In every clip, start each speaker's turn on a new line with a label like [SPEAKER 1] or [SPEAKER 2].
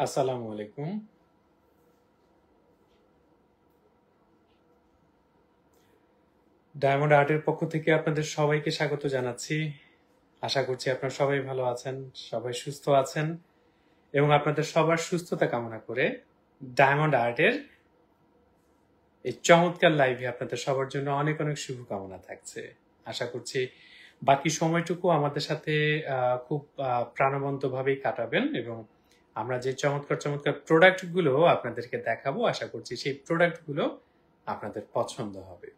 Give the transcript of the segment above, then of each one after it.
[SPEAKER 1] আসসালামু আলাইকুম। ডায়মন্ড আর্টের পক্ষ থেকে আপনাদের সবাইকে স্বাগত জানাচ্ছি। আশা করছি আপনারা সবাই ভালো আছেন, সবাই সুস্থ আছেন এবং আপনাদের সবার সুস্থতা কামনা করে ডায়মন্ড আর্টের এই চমৎকার লাইভে আপনাদের সবার জন্য অনেক অনেক শুভকামনা থাকছে। আশা করছি বাকি সময়টুকু আমাদের সাথে খুব প্রাণবন্তভাবেই কাটাবেন এবং আমরা যে চমৎকার চমৎকার প্রোডাক্টগুলো আপনাদেরকে দেখাবো, আশা করছি সেই প্রোডাক্টগুলো আপনাদের পছন্দ হবে।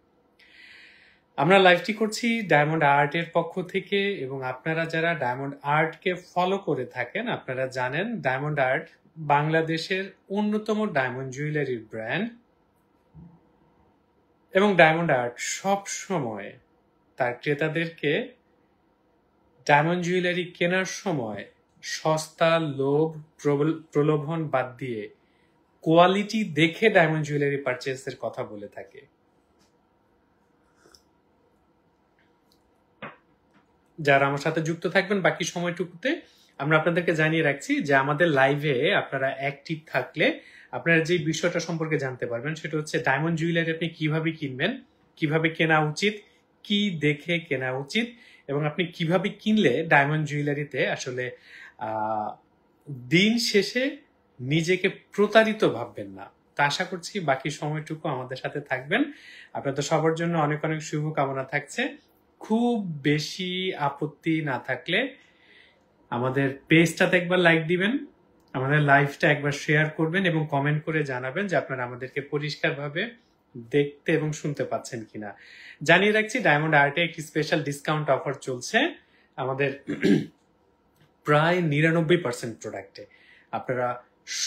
[SPEAKER 1] আমরা লাইভটি করছি ডায়মন্ড আর্টের পক্ষ থেকে এবং আপনারা যারা ডায়মন্ড আর্টকে ফলো করে থাকেন আপনারা জানেন ডায়মন্ড আর্ট বাংলাদেশের অন্যতম ডায়মন্ড জুয়েলারির ব্র্যান্ড এবং ডায়মন্ড আর্ট সব সময় তার ক্রেতাদেরকে ডায়মন্ড জুয়েলারি কেনার সময় সস্তা, লোভ, প্রলোভন বাদ দিয়ে কোয়ালিটি দেখে ডায়মন্ড জুয়েলারি পারচেজের কথা বলে থাকে। যারা আমার সাথে যুক্ত থাকবেন বাকি সময়টুকুতে আমরা আপনাদেরকে জানিয়ে রাখছি যে আমাদের লাইভে আপনারা অ্যাক্টিভ থাকলে আপনারা যে বিষয়টা সম্পর্কে জানতে পারবেন সেটা হচ্ছে ডায়মন্ড জুয়েলারি আপনি কিভাবে কিনবেন, কিভাবে কেনা উচিত, কি দেখে কেনা উচিত এবং আপনি কিভাবে কিনলে ডায়মন্ড জুয়েলারিতে আসলে দিন শেষে নিজেকে প্রতারিত ভাববেন না। তা আশা করছি বাকি সময়টুকু আমাদের সাথে থাকবেন। আপনাদের সবার জন্য অনেক অনেক শুভকামনা থাকছে। খুব বেশি আপত্তি না থাকলে আমাদের পেজটাতে একবার লাইক দিবেন, আমাদের লাইভটা একবার শেয়ার করবেন এবং কমেন্ট করে জানাবেন যে আপনারা আমাদেরকে পরিষ্কারভাবে দেখতে এবং শুনতে পাচ্ছেন কিনা। জানিয়ে রাখছি ডায়মন্ড আর্টে একটি স্পেশাল ডিসকাউন্ট অফার চলছে আমাদের প্রায় 99% প্রোডাক্টে আপনারা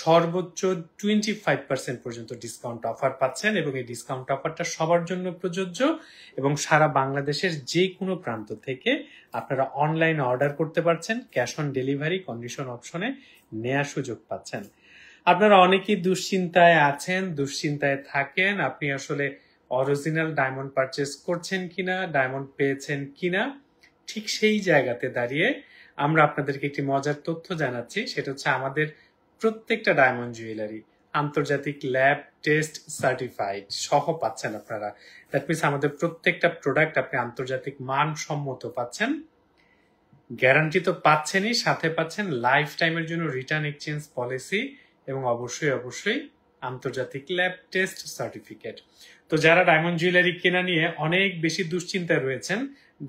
[SPEAKER 1] সর্বোচ্চ 25% পর্যন্ত ডিসকাউন্ট অফার পাচ্ছেন এবং এই ডিসকাউন্ট অফারটা সবার জন্য প্রযোজ্য এবং সারা বাংলাদেশের যে কোনো প্রান্ত থেকে আপনারা অনলাইনে অর্ডার করতে পারছেন, ক্যাশ অন ডেলিভারি কন্ডিশন অপশনে নেয়ার সুযোগ পাচ্ছেন। আপনারা অনেকেই দুশ্চিন্তায় আছেন, দুশ্চিন্তায় থাকেন, আপনি আসলে অরিজিনাল ডায়মন্ড পারচেস করছেন কিনা, ডায়মন্ড পেয়েছেন কিনা। ঠিক সেই জায়গাতে দাঁড়িয়ে আমরা আপনাদেরকে একটি মজার তথ্য জানাচ্ছি, সেটা হচ্ছে আমাদের প্রত্যেকটা ডায়মন্ড জুয়েলারি আন্তর্জাতিক ল্যাব টেস্ট সার্টিফাইড সহ পাচ্ছেন আপনারা। দ্যাট মিনস আমাদের প্রত্যেকটা প্রোডাক্ট আপনি আন্তর্জাতিক মানসম্মত পাচ্ছেন, গ্যারান্টি তো পাচ্ছেনই, সাথে পাচ্ছেন লাইফ টাইমের জন্য রিটার্ন এক্সচেঞ্জ পলিসি এবং অবশ্যই অবশ্যই আন্তর্জাতিক ল্যাব টেস্ট সার্টিফিকেট। তো যারা ডায়মন্ড জুয়েলারি কেনা নিয়ে অনেক বেশি দুশ্চিন্তায় রয়েছেন,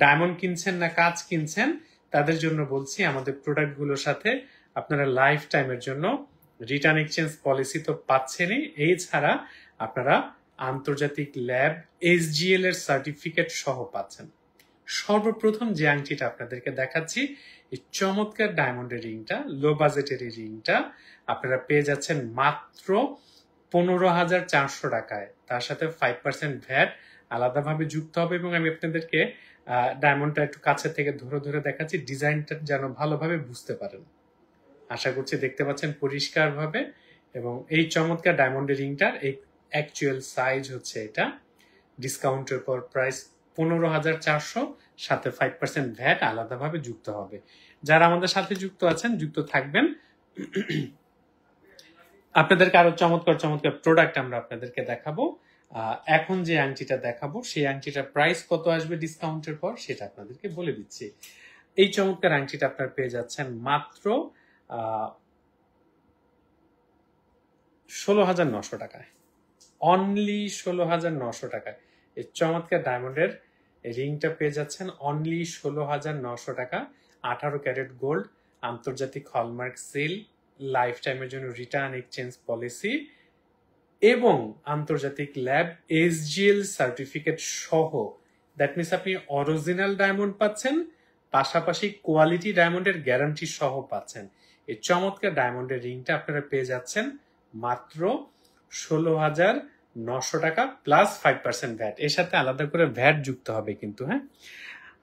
[SPEAKER 1] ডায়মন্ড কিনছেন না কাঁচ কিনছেন, তাদের জন্য বলছি আমাদের প্রোডাক্টগুলোর সাথে আপনারা লাইফ টাইমের জন্য রিটার্ন এক্সচেঞ্জ পলিসি তো পাচ্ছেনই, এছাড়া আপনারা আন্তর্জাতিক ল্যাব এসজিএল এর সার্টিফিকেট সহ পাচ্ছেন। সর্বপ্রথম যে আংটিটা আপনাদেরকে দেখাচ্ছি, এই চমৎকার ডায়মন্ডের রিংটা, লো বাজেটের এই রিংটা আপনারা পেয়ে যাচ্ছেন মাত্র 15,400 টাকায়। তার সাথে 5% ভ্যাট আলাদাভাবে যুক্ত হবে এবং আমি আপনাদেরকে ডায়মন্ডটা একটু কাছে থেকে ধরে ধরে দেখাচ্ছি, ডিজাইনটা যেন ভালোভাবে বুঝতে পারেন। আশা করছি দেখতে পাচ্ছেন পরিষ্কারভাবে। এবং এই চমৎকার ডায়মন্ডের রিংটার এই অ্যাকচুয়াল সাইজ হচ্ছে এটা, ডিসকাউন্টের পর প্রাইস 15,400, সাথে 5% ভ্যাট আলাদাভাবে যুক্ত হবে। যারা আমাদের সাথে যুক্ত আছেন, যুক্ত থাকবেন। আপনাদেরকে আরো চমৎকার চমৎকার প্রোডাক্ট আমরা আপনাদেরকে দেখাবো। এখন যে আংটিটা দেখাবো সেই আংটিটার প্রাইস কত আসবে ডিসকাউন্টের পর সেটা আপনাদেরকে বলে দিচ্ছি। এই চমৎকার আংটিটা আপনারা পেয়ে যাচ্ছেন মাত্র 16,900 টাকায়, অনলি 16,900 টাকায়। এই চমৎকার ডায়মন্ডের রিংটা পেয়ে যাচ্ছেন অনলি 16,900 টাকা। 18 ক্যারেট গোল্ড, আন্তর্জাতিক হলমার্ক সিল, লাইফ টাইমের জন্য রিটার্ন এক্সচেঞ্জ পলিসি এবং আন্তর্জাতিক ল্যাব এসজিএল সার্টিফিকেট সহ। দ্যাট মিনস আপনি অরিজিনাল ডায়মন্ড পাচ্ছেন, পাশাপাশি কোয়ালিটি ডায়মন্ডের গ্যারান্টি সহ পাচ্ছেন। এই চমৎকার ডায়মন্ডের রিংটা আপনারা পেয়ে যাচ্ছেন মাত্র 16,900 টাকা প্লাস 5% ভ্যাট। এর সাথে আলাদা করে ভ্যাট যুক্ত হবে কিন্তু। হ্যাঁ,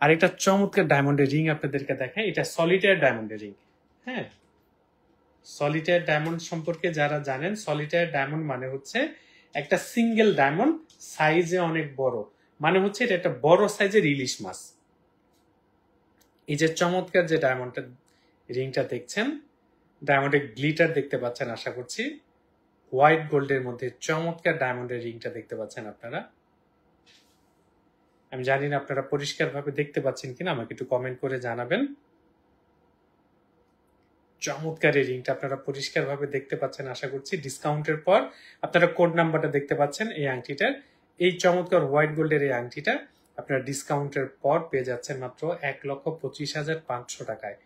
[SPEAKER 1] আরেকটা চমৎকার ডায়মন্ডের রিং আপনাদেরকে দেখাই, এটা সলিটায়ার ডায়মন্ডের রিং। হ্যাঁ, সলিটায়ার ডায়মন্ড সম্পর্কে যারা জানেন, সলিটায়ার ডায়মন্ড মানে হচ্ছে একটা সিঙ্গেল ডায়মন্ড, সাইজে অনেক বড়, মানে হচ্ছে এটা একটা বড় সাইজের ইলিশ মাছ। এই যে চমৎকার যে ডায়মন্ডের রিংটা দেখছেন, ডায়মন্ডের গ্লিটার দেখতে পাচ্ছেন আশা করছি। হোয়াইট গোল্ডের মধ্যে চমৎকার ডায়মন্ডের রিংটা দেখতে পাচ্ছেন আপনারা। আমি জানি না আপনারা পরিষ্কারভাবে দেখতে পাচ্ছেন কিনা, আমাকে একটু কমেন্ট করে জানাবেন। চমৎকার এই রিংটা আপনারা পরিষ্কারভাবে দেখতে পাচ্ছেন আশা করছি। ডিসকাউন্টের পর আপনারা কোড নাম্বারটা দেখতে পাচ্ছেন এই আংটিটার। এই চমৎকার হোয়াইট গোল্ডের এই আংটিটা আপনারা ডিসকাউন্টের পর পেয়ে যাচ্ছেন মাত্র 1,25,500 টাকায়।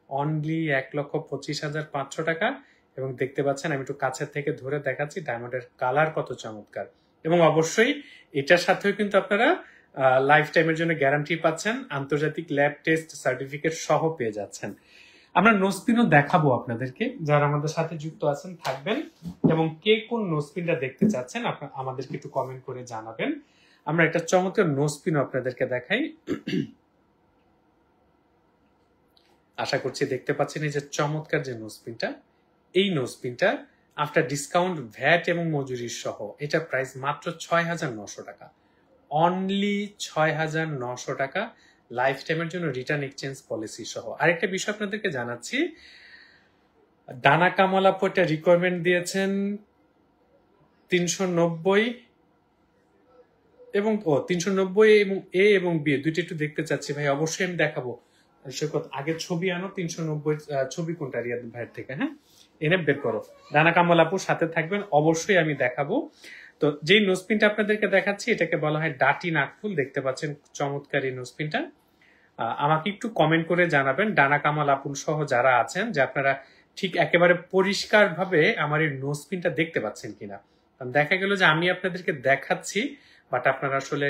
[SPEAKER 1] অনলি 1,25,500 টাকা। এবং দেখতে পাচ্ছেন আমি একটু কাছের থেকে ধরে দেখাচ্ছি ডায়মন্ডের কালার কত চমৎকার। এবং অবশ্যই এটার সাথেও কিন্তু আপনারা লাইফ টাইমের জন্য গ্যারান্টি পাচ্ছেন, আন্তর্জাতিক ল্যাব টেস্ট সার্টিফিকেট সহ পেয়ে যাচ্ছেন। আমরা নোসপিনও দেখাবো আপনাদেরকে, যারা আমাদের সাথে যুক্ত আছেন থাকবেন এবং কে কোন নোসপিনটা দেখতে চাচ্ছেন আমাদেরকে একটু কমেন্ট করে জানাবেন। আমরা একটা চমৎকার নোসপিনও আপনাদেরকে দেখাই। আশা করছি দেখতে পাচ্ছেন এই যে চমৎকার যে নোসপিনটা, এই নোসপিনটা আফটার ডিসকাউন্ট, ভ্যাট এবং মজুরি সহ এটা প্রাইস মাত্র 6,900 টাকা। অনলি 6,900 টাকা, লাইফ টাইমের জন্য রিটার্ন এক্সচেঞ্জ পলিসি সহ। আরেকটা বিষয় আপনাদেরকে জানাচ্ছি, দানা কামাল আপু একটা রিকোয়ারমেন্ট দিয়েছেন 390 এবং 390 এবং এ এবং বি দুইটা একটু দেখতে চাচ্ছি ভাই। অবশ্যই আমি দেখাবো। সৈকত আগে ছবি আনো, 390 ছবি কোনটা রিয়াদ ভাইয়ের থেকে, হ্যাঁ এনে বের করো। দানা কামাল আপুর সাথে থাকবেন, অবশ্যই আমি দেখাবো। তো যেই নোসপিনটা আপনাদেরকে দেখাচ্ছি এটাকে বলা হয় ডাটি নাকফুল। দেখতে পাচ্ছেন চমৎকার এই নোসপিনটা। আমাকে একটু কমেন্ট করে জানাবেন ডানা কামাল আপুল সহ যারা আছেন যে আপনারা ঠিক একেবারে পরিষ্কারভাবে আমার এই নোসপিনটা দেখতে পাচ্ছেন কিনা। দেখা গেল যে আমি আপনাদেরকে দেখাচ্ছি বাট আপনারা আসলে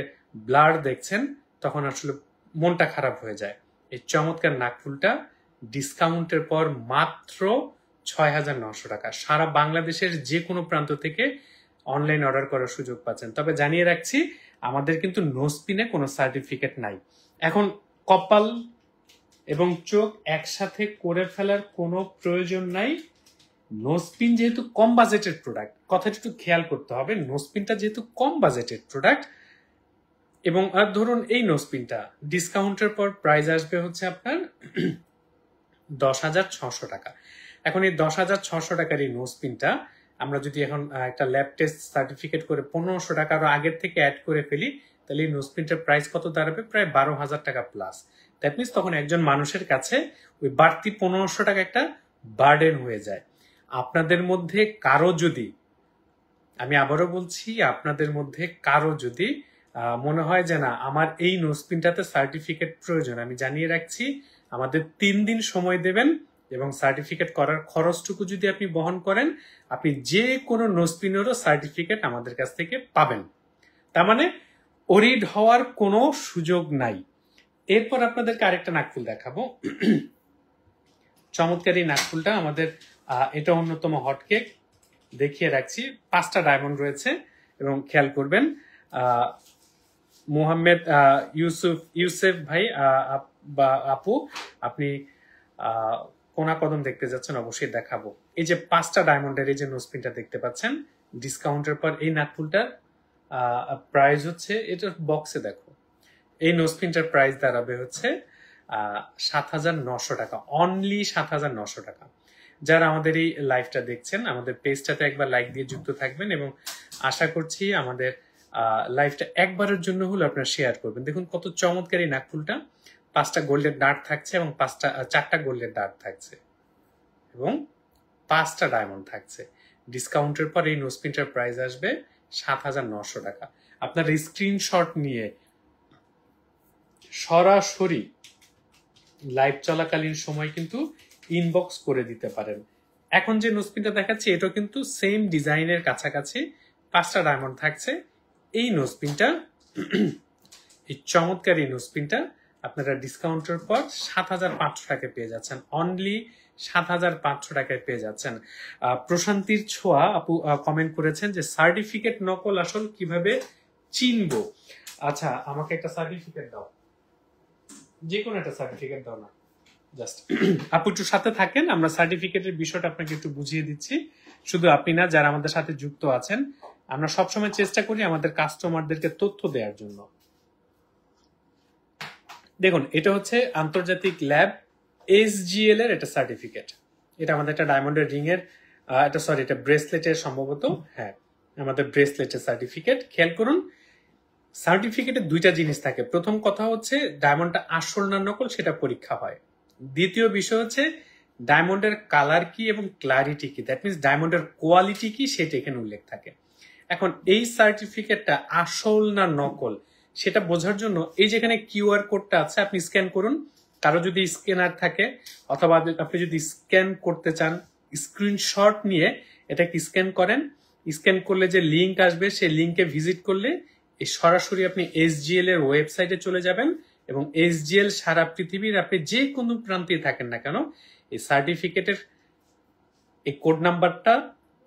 [SPEAKER 1] ব্লার দেখছেন, তখন আসলে মনটা খারাপ হয়ে যায়। এই চমৎকার নাকফুলটা ডিসকাউন্টের পর মাত্র 6,900 টাকা। সারা বাংলাদেশের যে কোনো প্রান্ত থেকে অনলাইন অর্ডার করার সুযোগ পাচ্ছেন। তবে জানিয়ে রাখছি আমাদের কিন্তু নোসপিনে কোনো সার্টিফিকেট নাই। এখন কপাল এবং চোখ একসাথে করে ফেলার কোনো প্রয়োজন নাই। নোসপিন যেহেতু কম বাজেটের প্রোডাক্ট, কথাটা একটু খেয়াল করতে হবে। নোসপিনটা যেহেতু কম বাজেটের প্রোডাক্ট এবং আর ধরুন এই নোসপিনটা ডিসকাউন্টের পর প্রাইস আসবে হচ্ছে আপনার 10,600 টাকা। এখন এই 10,600 টাকার এই নোসপিনটা আমরা যদি এখন একটা ল্যাব টেস্ট সার্টিফিকেট করে 1,500 টাকা আরো আগের থেকে অ্যাড করে ফেলি, তাহলে এই নোসপিনটার প্রাইস কত দাঁড়াবে? প্রায় 12,000 টাকা প্লাস। দ্যাট মিনস তখন একজন মানুষের কাছে ওই বাড়তি 1,500 টাকা একটা বার্ডেন হয়ে যায়। আপনাদের মধ্যে কারো যদি, আমি আবারও বলছি, আপনাদের মধ্যে কারো যদি মনে হয় যে না আমার এই নোসপিনটাতে সার্টিফিকেট প্রয়োজন, আমি জানিয়ে রাখছি আমাদের 3 দিন সময় দেবেন এবং সার্টিফিকেট করার খরচটুকু যদি আপনি বহন করেন, আপনি যে কোনো নোসপিনেরও সার্টিফিকেট আমাদের কাছ থেকে পাবেন। তার মানে ওরিড হওয়ার কোনো সুযোগ নাই। এরপর আপনাদেরকে আরেকটা নাকফুল দেখাবো। চমৎকার এই নাকফুলটা আমাদের এটা অন্যতম হটকেক, দেখিয়ে রাখছি। 5টা ডায়মন্ড রয়েছে এবং খেয়াল করবেন মোহাম্মদ ইউসেফ ভাই বা আপু, আপনি কোনা কদম দেখতে যাচ্ছেন, অবশ্যই দেখাবো। এই যে 5টা ডায়মন্ডের এই যে নোসপিনটা দেখতে পাচ্ছেন, ডিসকাউন্টের পর এই নাকফুলটার প্রাইস হচ্ছে, এটার বক্সে দেখো, এই নোসপিনটার প্রাইস দাঁড়াবে হচ্ছে 7,900 টাকা। অনলি 7,900 টাকা। যারা আমাদের এই লাইভটা দেখছেন আমাদের পেজটাতে একবার লাইক দিয়ে যুক্ত থাকবেন এবং আশা করছি আমাদের লাইভটা একবারের জন্য হলো আপনারা শেয়ার করবেন। দেখুন কত চমৎকার এই নাকফুলটা। 5টা গোল্ডের ডার্ট থাকছে এবং 4টা গোল্ডের ডার্ট থাকছে এবং 5টা ডায়মন্ড থাকছে। ডিসকাউন্টের পর এই নোসপিনটার প্রাইস আসবে 7,900 টাকা। আপনার স্ক্রিনশট নিয়ে সরাসরি লাইভ চলাকালীন সময় কিন্তু ইনবক্স করে দিতে পারেন। এখন যে নোসপিনটা দেখাচ্ছি এটাও কিন্তু সেম ডিজাইনের কাছাকাছি 5টা ডায়মন্ড থাকছে। এই নোসপিনটা, এই চমৎকার এই নোসপিনটা আপনারা ডিসকাউন্টের পর 7,500 টাকায় পেয়ে যাচ্ছেন। অনলি 7,500 টাকায় পেয়ে যাচ্ছেন। প্রশান্তির ছোঁয়া আপু কমেন্ট করেছেন যে সার্টিফিকেট নকল আসল কিভাবে চিনবো। আচ্ছা আমাকে একটা সার্টিফিকেট দাও, যে কোনো একটা সার্টিফিকেট দাও না, জাস্ট আপু একটু সাথে থাকেন, আমরা সার্টিফিকেটের বিষয়টা আপনাকে একটু বুঝিয়ে দিচ্ছি। শুধু আপনি না, যারা আমাদের সাথে যুক্ত আছেন, আমরা সবসময় চেষ্টা করি আমাদের কাস্টমারদেরকে তথ্য দেওয়ার জন্য। দেখুন এটা হচ্ছে আন্তর্জাতিক ল্যাব SGL এর একটা সার্টিফিকেট। এটা আমাদের একটা ডায়মন্ডের রিং এর এটা ব্রেসলেটের সম্ভবত, হ্যাঁ আমাদের ব্রেসলেটের সার্টিফিকেট। খেয়াল করুন সার্টিফিকেটে দুইটা জিনিস থাকে। প্রথম কথা হচ্ছে ডায়মন্ডটা আসল না নকল সেটা পরীক্ষা হয়। দ্বিতীয় বিষয় হচ্ছে ডায়মন্ডের কালার কি এবং ক্লারিটি কি, দ্যাট মিনস ডায়মন্ডের কোয়ালিটি কি সেটা এখানে উল্লেখ থাকে। এখন এই সার্টিফিকেটটা আসল না নকল সেটা বোঝার জন্য এই যেখানে কিউআর কোডটা আছে আপনি স্ক্যান করুন। কারো যদি স্ক্যানার থাকে অথবা আপনি যদি স্ক্যান করতে চান স্ক্রিনশট নিয়ে এটাকে স্ক্যান করেন। স্ক্যান করলে যে লিঙ্ক আসবে সেই লিঙ্কে ভিজিট করলে এই সরাসরি আপনি এসজিএল এর ওয়েবসাইটে চলে যাবেন এবং এসজিএল সারা পৃথিবীর আপনি যে কোনো প্রান্তে থাকেন না কেন এই সার্টিফিকেটের এই কোড নাম্বারটা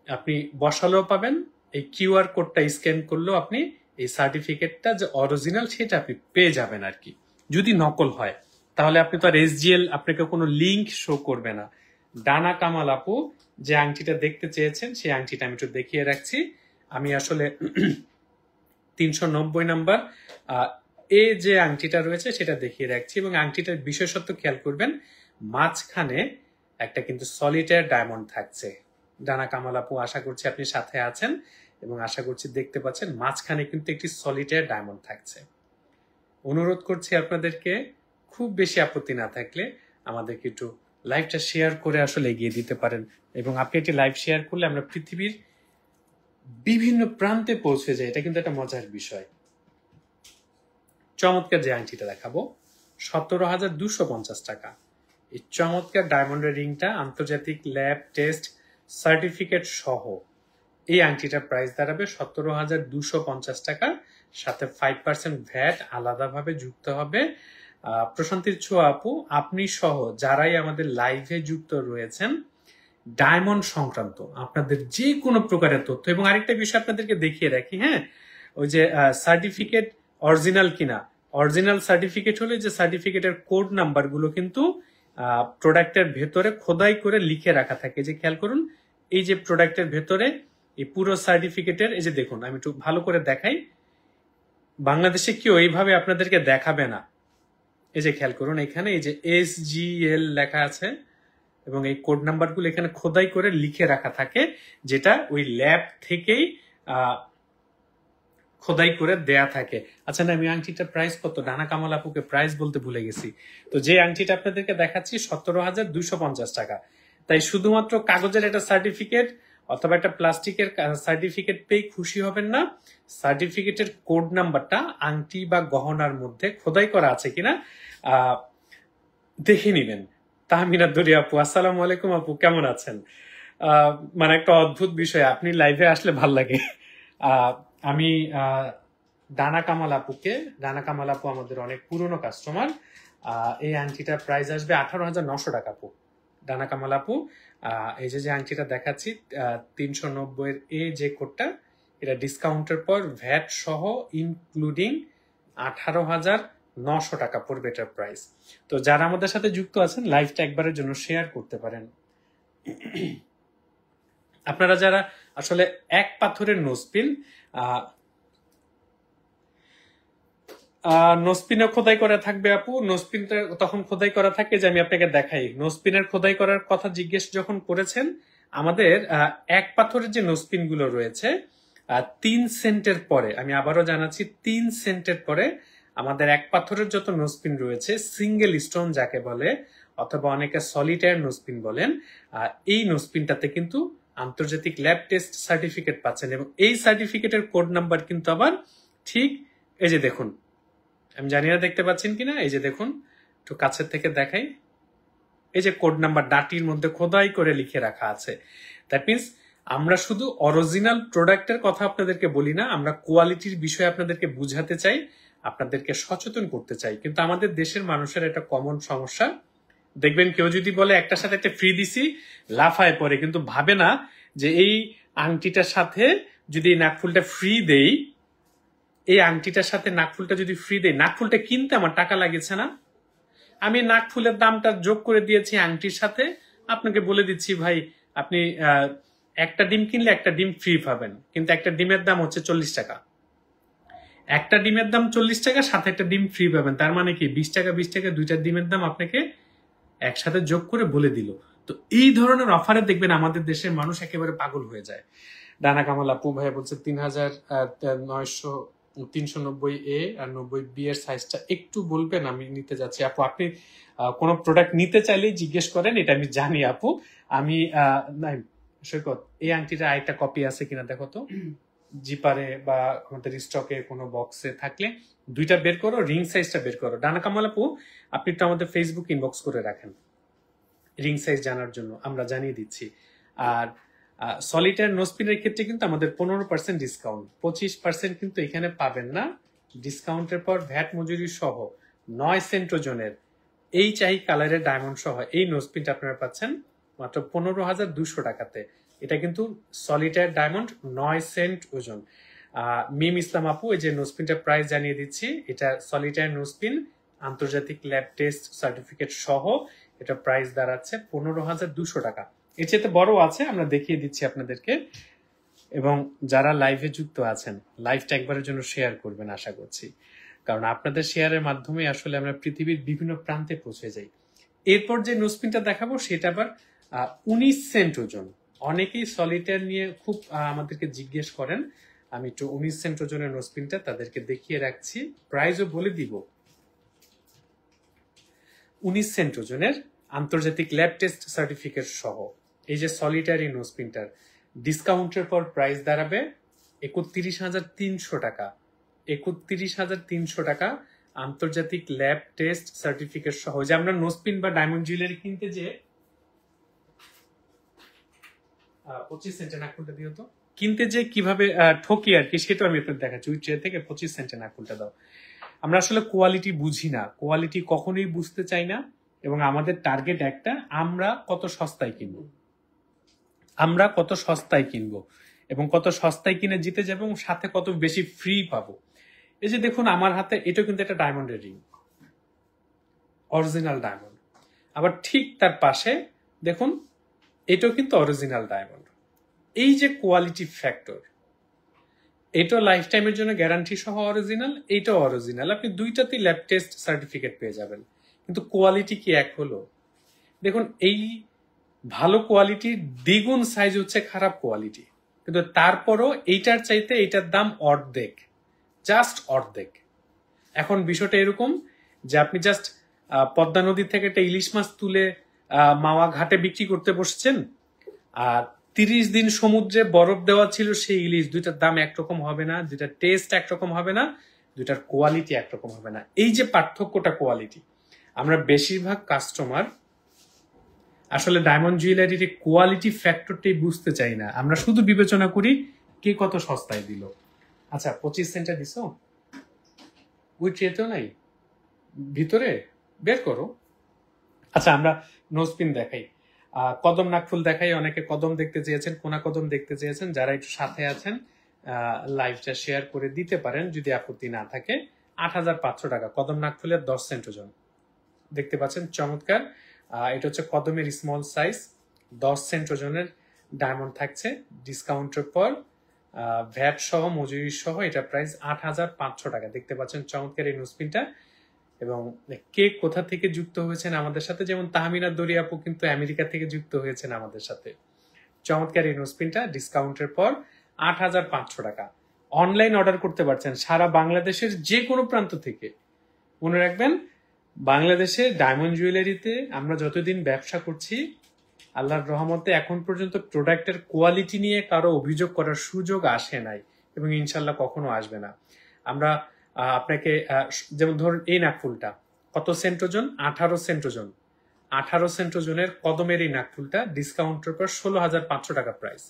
[SPEAKER 1] আপনি বসালেও পাবেন, এই কিউআর কোডটা স্ক্যান করলেও আপনি এই সার্টিফিকেটটা যে অরিজিনাল সেটা আপনি পেয়ে যাবেন আর কি। যদি নকল হয় তাহলে আপনি তো আর এসজিএল আপনাকে কোনো লিঙ্ক শো করবে না। ডানা কামাল আপু যে আংটিটা দেখতে চেয়েছেন সেই আংটিটা আমি একটু দেখিয়ে রাখছি। আমি আসলে 390 নাম্বার এ যে আংটিটা রয়েছে সেটা দেখিয়ে রাখছি এবং আংটিটার বিশেষত্ব খেয়াল করবেন মাঝখানে একটা কিন্তু সলিটার ডায়মন্ড থাকছে। ডানা কামাল আপু আশা করছি আপনি সাথে আছেন এবং আশা করছি দেখতে পাচ্ছেন মাঝখানে কিন্তু একটি সলিটার ডায়মন্ড থাকছে। অনুরোধ করছি আপনাদেরকে খুব বেশি আপত্তি না থাকলে আমাদেরকে একটু লাইভটা শেয়ার করে আসলে এগিয়ে দিতে পারেন এবং আপনি একটি লাইভ শেয়ার করলে আমরা পৃথিবীর বিভিন্ন প্রান্তে পৌঁছে যাই। এটা কিন্তু একটা মজার বিষয়। চমৎকার যে আংটিটা দেখাবো 17,250 টাকা। এই চমৎকার ডায়মন্ডের রিংটা আন্তর্জাতিক ল্যাব টেস্ট সার্টিফিকেট সহ এই আংটিটার প্রাইস দাঁড়াবে 17,250 টাকা। সাথে 5% ভ্যাট আলাদাভাবে যুক্ত হবে। প্রশান্তির ছোঁয়া আপু আপনি সহ যারাই আমাদের লাইভে যুক্ত রয়েছেন ডায়মন্ড সংক্রান্ত আপনাদের যে কোনো প্রকারের তথ্য এবং আরেকটা বিষয় আপনাদেরকে দেখিয়ে রাখি, হ্যাঁ ওই যে সার্টিফিকেট অরিজিনাল কিনা, অরিজিনাল সার্টিফিকেট হলে যে সার্টিফিকেটের কোড নাম্বার গুলো কিন্তু প্রোডাক্টের ভেতরে খোদাই করে লিখে রাখা থাকে। যে খেয়াল করুন এই যে প্রোডাক্টের ভেতরে এই পুরো সার্টিফিকেটের এই যে দেখুন আমি একটু ভালো করে দেখাই, বাংলাদেশে কেউ এইভাবে আপনাদেরকে দেখাবে না। এই যে খেয়াল করুন এখানে এই যে এসজিএল লেখা আছে এবং এই কোড নাম্বারগুলো এখানে খোদাই করে লিখে রাখা থাকে যেটা ওই ল্যাব থেকেই খোদাই করে দেয়া থাকে। আচ্ছা না আমি আংটিটার প্রাইস কত, ডানা কামাল আপুকে প্রাইস বলতে ভুলে গেছি। তো যে আংটিটা আপনাদেরকে দেখাচ্ছি 17,250 টাকা। তাই শুধুমাত্র কাগজের একটা সার্টিফিকেট অথবা একটা প্লাস্টিকের সার্টিফিকেট পেয়ে খুশি হবেন না, সার্টিফিকেটের কোড নাম্বারটা আংটি বা গহনার মধ্যে খোদাই করা আছে কিনা দেখে নিবেন। তাহমিনা দরিয়া আপু আসসালামু আলাইকুম আপু কেমন আছেন? মানে একটা অদ্ভুত বিষয়, আপনি লাইভে আসলে ভাল লাগে। আমি ডানা কামাল আপুকে, ডানা কামাল আপু আমাদের অনেক পুরনো কাস্টমার, এই আংটিটার প্রাইস আসবে 18,900 টাকা আপু। ডানা কামাল আপু এই যে আংটিটা দেখাচ্ছি 390 এর এই যে কোডটা এটা ডিসকাউন্টের পর ভ্যাট সহ ইনক্লুডিং 18,900 টাকা পড়বে এটার প্রাইস। তো যারা আমাদের সাথে যুক্ত আছেন লাইভটা একবারের জন্য শেয়ার করতে পারেন। আপনারা যারা আসলে এক পাথরের নোজপিন নোজপিনে খোদাই করা থাকবে আপু, নোজপিনটা তখন খোদাই করা থাকে যে আমি আপনাকে দেখাই নোজপিনের খোদাই করার কথা জিজ্ঞেস যখন করেছেন, আমাদের এক পাথরের যে নোজপিন গুলো রয়েছে 3 সেন্টের পরে, আমি আবারও জানাচ্ছি 3 সেন্টের পরে আমাদের এক পাথরের যত নোজপিন রয়েছে সিঙ্গেল স্টোন যাকে বলে অথবা অনেকে সলিটার নোজপিন বলেন, এই নোজপিনটাতে কিন্তু আন্তর্জাতিক ল্যাব টেস্ট সার্টিফিকেট পাচ্ছেন এবং এই সার্টিফিকেটের কোড নাম্বার কিন্তু আবার ঠিক এই যে দেখুন, আমি জানি না দেখতে পাচ্ছেন কিনা, এই যে দেখুন একটু কাছের থেকে দেখাই, এই যে কোড নাম্বার ডাটির মধ্যে খোদাই করে লিখে রাখা আছে। দ্যাট মিনস আমরা শুধু অরিজিনাল প্রোডাক্টের কথা আপনাদেরকে বলি না, আমরা কোয়ালিটির বিষয়ে আপনাদেরকে বুঝাতে চাই, আপনাদেরকে সচেতন করতে চাই। কিন্তু আমাদের দেশের মানুষের একটা কমন সমস্যা, দেখবেন কেউ যদি বলে একটার সাথে একটা ফ্রি দিছি লাফায় পড়ে, কিন্তু ভাবে না যে এই আংটিটার সাথে যদি নাকফুলটা ফ্রি দেই, এই আংটিটার সাথে নাকফুলটা যদি ফ্রি দেই, নাকফুলটা কিনতে আমার টাকা লাগেছে না, আমি নাকফুলের দামটা যোগ করে দিয়েছি আংটির সাথে, আপনাকে বলে দিচ্ছি ভাই আপনি একটা ডিম কিনলে একটা ডিম ফ্রি পাবেন, কিন্তু একটা ডিমের দাম হচ্ছে 40 টাকা, একটা ডিমের দাম 40 টাকা সাথে একটা ডিম ফ্রি পাবেন, তার মানে কি 20 টাকা 20 টাকা দুইটা ডিমের দাম আপনাকে একসাথে যোগ করে বলে দিল। তো এই ধরনের অফারে দেখবেন আমাদের দেশের মানুষ একেবারে পাগল হয়ে যায়। ডানা কামাল আপু ভাইয়া বলছে 3,390A আর 90B এর সাইজটা একটু বলবেন, আমি নিতে যাচ্ছি। আপু আপনি কোনো প্রোডাক্ট নিতে চাইলেই জিজ্ঞেস করেন, এটা আমি জানি আপু। আমি সৈকত, এই আংটিটা আরেকটা কপি আছে কিনা দেখো তো, জিপারে বা আমাদের স্টকে কোনো বক্সে থাকলে দুইটা বের করো, রিং সাইজটা বের করো। ডানা কামাল আপু আপনি একটু আমাদের ফেসবুক ইনবক্স করে রাখেন রিং সাইজ জানার জন্য, আমরা জানিয়ে দিচ্ছি। আর সলিটার নোসপিনের ক্ষেত্রে কিন্তু আমাদের 15% ডিসকাউন্ট, 25% কিন্তু এখানে পাবেন না। ডিসকাউন্টের পর ভ্যাট মজুরি সহ 9 সেন্ট ওজনের এই চাই কালারের ডায়মন্ড সহ এই নোসপিনটা আপনারা পাচ্ছেন মাত্র 15,200 টাকাতে। এটা কিন্তু সলিটার ডায়মন্ড 9 সেন্ট ওজন। মিম ইসলাম আপু এই যে নোসপিনটা প্রাইস জানিয়ে দিচ্ছি, এটা সলিটার নোসপিন আন্তর্জাতিক ল্যাব টেস্ট সার্টিফিকেট সহ এটা প্রাইস দাঁড়াচ্ছে 15,200 টাকা। এর চেয়ে বড় আছে, আমরা দেখিয়ে দিচ্ছি আপনাদেরকে। এবং যারা লাইভে যুক্ত আছেন, লাইভটা একবারের জন্য শেয়ার করবেন আশা করছি, কারণ আপনাদের শেয়ারের মাধ্যমে আসলে আমরা পৃথিবীর বিভিন্ন প্রান্তে পৌঁছে যাই। এরপর যে নোসপিনটা দেখাবো সেটা আবার 19 সেন্ট ওজন। অনেকেই সলিটার নিয়ে খুব আমাদেরকে জিজ্ঞেস করেন, আমি একটু 19 সেন্ট ওজনের নোসপিনটা তাদেরকে দেখিয়ে রাখছি, প্রাইসও বলে দিব। 19 সেন্ট ওজনের আন্তর্জাতিক ল্যাব টেস্ট সার্টিফিকেট সহ এই যে সলিটারি নোসপিনটার ডিসকাউন্টের পর প্রাইস দাঁড়াবে 31,300 টাকা। 31,300 টাকা আন্তর্জাতিক ল্যাব টেস্ট সার্টিফিকেট সহ। যে আমরা নোসপিন বা ডায়মন্ড জুয়েলারি কিনতে যে 25 সেন্টের নাকফুলটা দিও তো, কিনতে যে কিভাবে ঠকি আর কি, সেটা আমি আপনাদের দেখাচ্ছি। ওই ট্রে থেকে 25 সেন্টের নাকফুলটা দাও। আমরা আসলে কোয়ালিটি বুঝি না, কোয়ালিটি কখনোই বুঝতে চাই না, এবং আমাদের টার্গেট একটা, আমরা কত সস্তায় কিনবো, আমরা কত সস্তায় কিনবো এবং কত সস্তায় কিনে জিতে যাবো এবং সাথে কত বেশি ফ্রি পাবো। এই যে দেখুন আমার হাতে, এটা কিন্তু একটা ডায়মন্ডের রিং, অরিজিনাল ডায়মন্ড। আবার ঠিক তার পাশে দেখুন এটাও কিন্তু অরিজিনাল ডায়মন্ড। এই যে কোয়ালিটি ফ্যাক্টর, এটা লাইফ টাইমের জন্য গ্যারান্টি সহ অরিজিনাল, এটাও অরিজিনাল। আপনি দুইটাতেই ল্যাব টেস্ট সার্টিফিকেট পেয়ে যাবেন, কিন্তু কোয়ালিটি কি এক হলো? দেখুন এই ভালো কোয়ালিটির দ্বিগুণ সাইজ হচ্ছে খারাপ কোয়ালিটি, কিন্তু তারপরও এইটার চাইতে এইটার দাম অর্ধেক, জাস্ট অর্ধেক। এখন বিষয়টা এরকম যে আপনি জাস্ট পদ্মা নদী থেকে একটা ইলিশ মাছ তুলে মাওয়া ঘাটে বিক্রি করতে বসছেন, আর 30 দিন সমুদ্রে বরফ দেওয়া ছিল সেই ইলিশ, দুইটার দাম একরকম হবে না, দুইটার টেস্ট একরকম হবে না, দুইটার কোয়ালিটি একরকম হবে না। এই যে পার্থক্যটা কোয়ালিটি, আমরা বেশিরভাগ কাস্টমার আসলে ডায়মন্ড জুয়েলারির কোয়ালিটি ফ্যাক্টরটাই বুঝতে চাই না, আমরা শুধু বিবেচনা করি কে কত সস্তায় দিল। আচ্ছা 25 সেন্টে দিছ, ওই ট্রেতেও নাই, ভিতরে বের করো। আচ্ছা আমরা নোজপিন দেখাই, কদম নাকফুল দেখাই। অনেকে কদম দেখতে চেয়েছেন, কোনা কদম দেখতে চেয়েছেন, যারা একটু সাথে আছেন লাইভটা শেয়ার করে দিতে পারেন যদি আপত্তি না থাকে। 8,500 টাকা কদম নাকফুলের 10 সেন্ট ওজন, দেখতে পাচ্ছেন চমৎকার। এটা হচ্ছে কদমের স্মল সাইজ, 10 সেন্ট ওজনের ডায়মন্ড থাকছে। ডিসকাউন্টের পর ভ্যাট সহ মজুরি সহ এটা প্রাইস 8,500 টাকা। দেখতে পাচ্ছেন চমৎকার এই নোজপিনটা। এবং কে কোথা থেকে যুক্ত হয়েছেন আমাদের সাথে, যেমন তাহমিনা দরি আপু কিন্তু আমেরিকা থেকে যুক্ত হয়েছেন আমাদের সাথে। চমৎকার এই নোজপিনটা ডিসকাউন্টের পর 8,500 টাকা। অনলাইন অর্ডার করতে পারছেন সারা বাংলাদেশের যে কোনো প্রান্ত থেকে। মনে রাখবেন বাংলাদেশে ডায়মন্ড জুয়েলারিতে আমরা যতদিন ব্যবসা করছি, আল্লাহর রহমতে এখন পর্যন্ত প্রোডাক্টের কোয়ালিটি নিয়ে কারো অভিযোগ করার সুযোগ আসে নাই এবং ইনশাল্লাহ কখনো আসবে না। আমরা আপনাকে যেমন ধরুন এই নাকফুলটা কত সেন্ট ওজন, 18 সেন্ট ওজন, 18 সেন্ট ওজনের কদমের এই নাকফুলটা ডিসকাউন্টের পর 16,500 টাকা প্রাইস।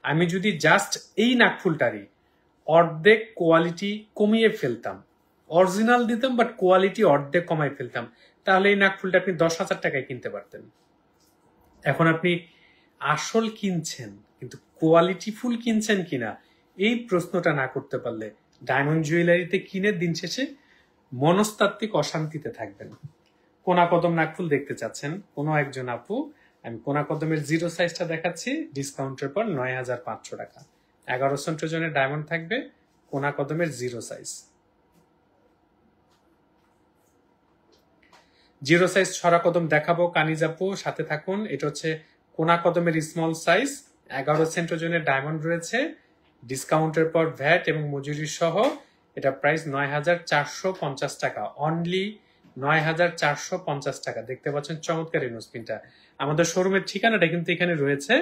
[SPEAKER 1] আমি যদি জাস্ট এই নাকফুলটারই অর্ধেক কোয়ালিটি কমিয়ে ফেলতাম, অরিজিনাল দিতাম বাট কোয়ালিটি অর্ধেক কমাই ফেলতাম, তাহলে এই নাকফুলটা আপনি 10,000 টাকায় কিনতে পারতেন। এখন আপনি আসল কিনছেন কিন্তু কোয়ালিটি ফুল কিনছেন কিনা এই প্রশ্নটা না করতে পারলে ডায়মন্ড জুয়েলারিতে কিনে দিন শেষে মনস্তাত্ত্বিক অশান্তিতে থাকবেন। কোনা কদম নাকফুল দেখতে চাচ্ছেন কোনো একজন আপু, আমি কোনা কদমের 0 সাইজটা দেখাচ্ছি, ডিসকাউন্টের পর 9,500 টাকা। 11 সেন্ট ওজনের ডায়মন্ড থাকবে, কোনা কদমের 0 সাইজ। জিরো সাইজ ছড়া কদম দেখাবো কানিজ আপু, সাথে থাকুন। এটা হচ্ছে কোনা কদমের স্মল সাইজ, 11 সেন্ট ওজনের ডায়মন্ড রয়েছে, ডিসকাউন্টের পর ভ্যাট এবং মজুরি সহ এটা প্রাইস 9,450 টাকা, অনলি 9,450 টাকা। দেখতে পাচ্ছেন চমৎকার এই নোজপিনটা। আমাদের শোরুমের ঠিকানাটা কিন্তু এখানে রয়েছে,